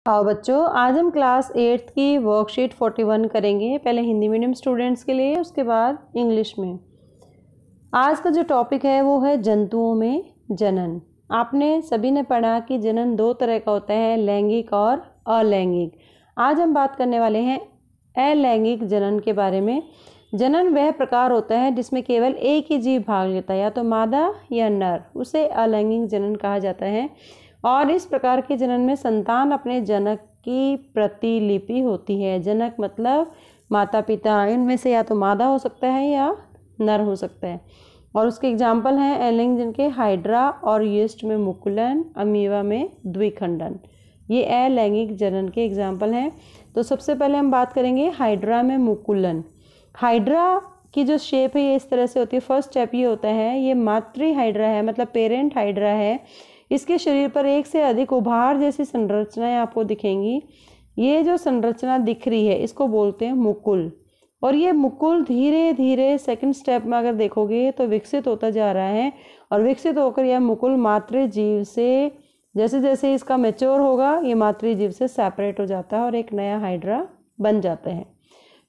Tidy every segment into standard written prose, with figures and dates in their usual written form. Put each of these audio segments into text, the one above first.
आओ बच्चों, आज हम क्लास 8th की वर्कशीट 41 करेंगे। पहले हिंदी मीडियम स्टूडेंट्स के लिए, उसके बाद इंग्लिश में। आज का जो टॉपिक है वो है जंतुओं में जनन। आपने सभी ने पढ़ा कि जनन दो तरह का होता है, लैंगिक और अलैंगिक। आज हम बात करने वाले हैं अलैंगिक जनन के बारे में। जनन वह प्रकार होता है जिसमें केवल एक ही जीव भाग लेता है, या तो मादा या नर, उसे अलैंगिक जनन कहा जाता है। और इस प्रकार के जनन में संतान अपने जनक की प्रतिलिपि होती है। जनक मतलब माता पिता, इनमें से या तो मादा हो सकता है या नर हो सकता है। और उसके एग्जाम्पल हैं अलैंगिक जनन के हाइड्रा और यीस्ट में मुकुलन, अमीबा में द्विखंडन। ये अलैंगिक जनन के एग्जाम्पल हैं। तो सबसे पहले हम बात करेंगे हाइड्रा में मुकुलन। हाइड्रा की जो शेप है ये इस तरह से होती है। फर्स्ट स्टेप ये होता है, ये मातृ हाइड्रा है, मतलब पेरेंट हाइड्रा है। इसके शरीर पर एक से अधिक उभार जैसी संरचनाएं आपको दिखेंगी। ये जो संरचना दिख रही है इसको बोलते हैं मुकुल। और ये मुकुल धीरे धीरे सेकंड स्टेप में अगर देखोगे तो विकसित होता जा रहा है, और विकसित होकर यह मुकुल मातृ जीव से, जैसे जैसे इसका मैच्योर होगा, ये मातृ जीव से सेपरेट हो जाता है और एक नया हाइड्रा बन जाता है।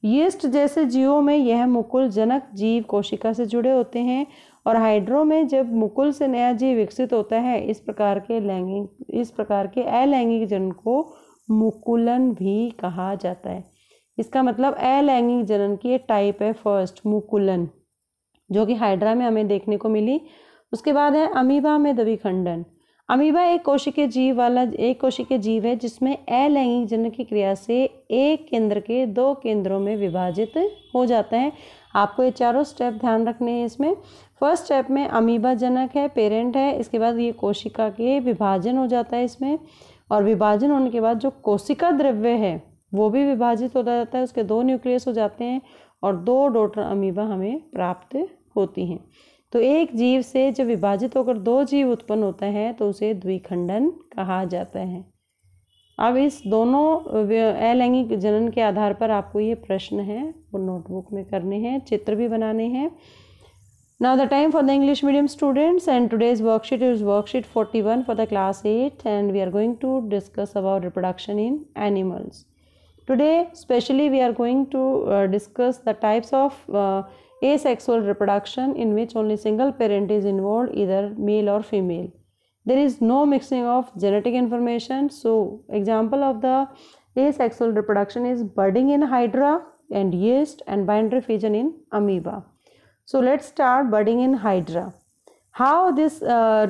यीस्ट जैसे जीवों में यह मुकुल जनक जीव कोशिका से जुड़े होते हैं, और हाइड्रो में जब मुकुल से नया जीव विकसित होता है, इस प्रकार के अलैंगिक जनन को मुकुलन भी कहा जाता है। इसका मतलब अलैंगिक जनन की एक टाइप है फर्स्ट मुकुलन, जो कि हाइड्रा में हमें देखने को मिली। उसके बाद है अमीबा में द्विखंडन। अमीबा एक कोशिकीय जीव है जिसमें अलैंगिक जनन की क्रिया से एक केंद्र के दो केंद्रों में विभाजित हो जाता है। आपको ये चारों स्टेप ध्यान रखने हैं इसमें। फर्स्ट स्टेप में अमीबा जनक है, पेरेंट है। इसके बाद ये कोशिका के विभाजन हो जाता है इसमें, और विभाजन होने के बाद जो कोशिका द्रव्य है वो भी विभाजित होता जाता है। उसके दो न्यूक्लियस हो जाते हैं और दो डॉटर अमीबा हमें प्राप्त होती हैं। तो एक जीव से जब विभाजित होकर दो जीव उत्पन्न होता है तो उसे द्विखंडन कहा जाता है। अब इस दोनों अलैंगिक जनन के आधार पर आपको ये प्रश्न है वो नोटबुक में करने हैं, चित्र भी बनाने हैं। Now the time for the English medium students, and today's worksheet is worksheet 41 for the class 8, and we are going to discuss about reproduction in animals. Today specially we are going to discuss the types of asexual reproduction in which only single parent is involved, either male or female. There is no mixing of genetic information. So example of the asexual reproduction is budding in hydra and yeast, and binary fission in amoeba. So let's start budding in hydra. How this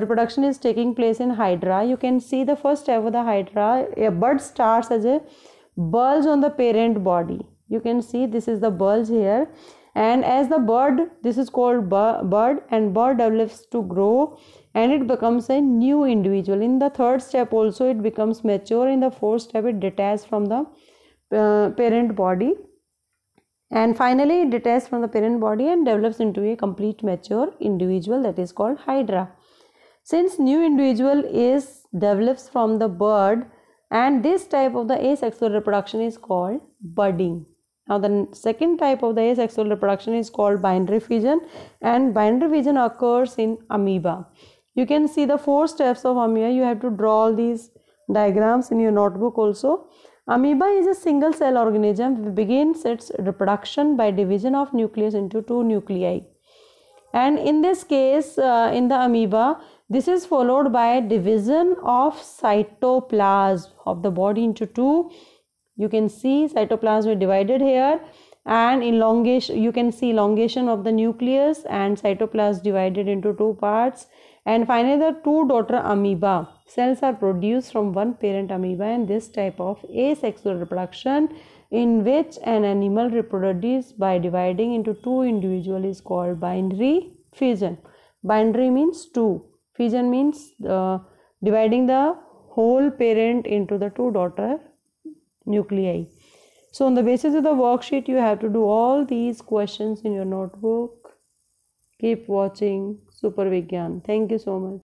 reproduction is taking place in hydra? You can see the first step of the hydra. A bud starts as a bulge on the parent body. You can see this is the bulge here, and as the bud, this is called bud, and bud develops to grow and it becomes a new individual. In the third step also it becomes mature. In the fourth step it detaches from the parent body, and finally it detaches from the parent body and develops into a complete mature individual, that is called hydra. Since new individual develops from the bud, and this type of the asexual reproduction is called budding. Now the second type of the asexual reproduction is called binary fission, and binary fission occurs in amoeba. You can see the four steps of amoeba. You have to draw all these diagrams in your notebook also. Amoeba is a single cell organism which begins its reproduction by division of nucleus into two nuclei. And in this case, in the amoeba, this is followed by division of cytoplasm of the body into two. You can see cytoplasm is divided here, and elongation, you can see elongation of the nucleus and cytoplasm divided into two parts. And finally the two daughter amoeba cells are produced from one parent amoeba, and this type of asexual reproduction in which an animal reproduces by dividing into two individuals is called binary fission. Binary means two, fission means dividing the whole parent into the two daughter nuclei. So on the basis of the worksheet you have to do all these questions in your notebook. Keep watching Super Vigyan. Thank you so much.